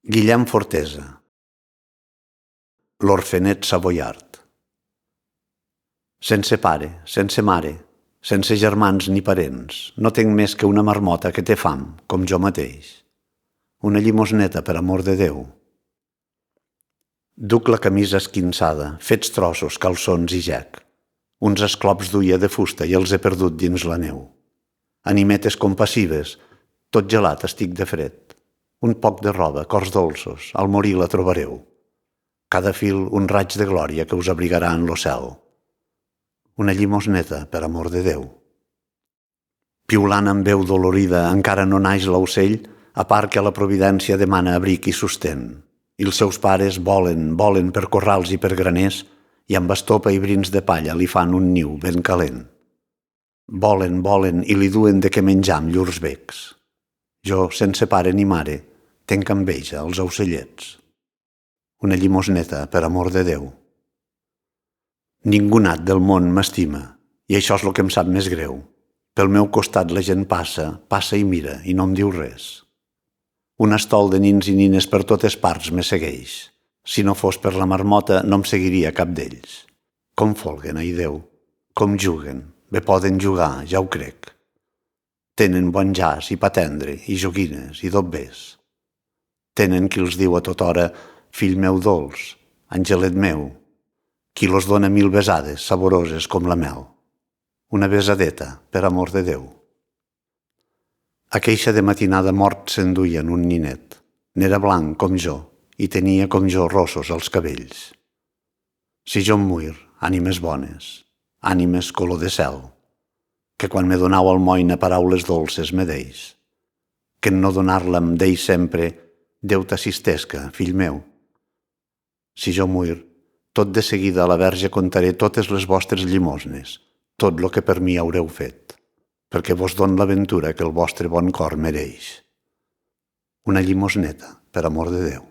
Guillem Fortesa. L'orfenet savoiard. Sense pare, sense mare, sense germans ni parents, no tinc més que una marmota que té fam, com jo mateix. Una llimosneta, per amor de Déu. Duc la camisa esquinçada, fets trossos, calçons i gec. Uns esclops duia de fusta i els he perdut dins la neu. Animetes compassives, tot gelat estic de fred. Un poc de roba, cors dolços, al morir la trobareu. Cada fil un raig de glòria que us abrigarà en lo cel. Una llimosneta, per amor de Déu. Piulant amb veu dolorida encara no naix l'aucell, a part que la providència demana abric i sostén. I els seus pares volen per corrals i per graners, i amb estopa i brins de palla li fan un niu ben calent. Volen i li duen de què menjar amb llurs becs. Jo, sense pare ni mare, tenc enveja als ocellets. Una llimosneta, per amor de Déu. Ningú nat del món m'estima, i això és el que em sap més greu. Pel meu costat la gent passa i mira, i no em diu res. Un estol de nins i nines per totes parts me segueix. Si no fos per la marmota, no em seguiria cap d'ells. Com folguen, ai Déu, com juguen, bé poden jugar, ja ho crec. Tenen bon jaç i patendre, i joguines, i dobbers. Tenen qui els diu a tota hora, fill meu dolç, angelet meu, qui los dona 1000 besades saboroses com la mel. Una besadeta, per amor de Déu. Aqueixa de matinada mort s'enduien un ninet. N'era blanc com jo, i tenia com jo rossos als cabells. Si jo em muir, ànimes bones, ànimes color de cel, que quan me donau almoina paraules dolces me deis, que en no donar-la em deis sempre, Déu t'assistesca, fill meu. Si jo muir, tot de seguida a la Verge contaré totes les vostres llimosnes, tot lo que per mi haureu fet, perquè vos don l'aventura que el vostre bon cor mereix. Una llimosneta, per amor de Déu.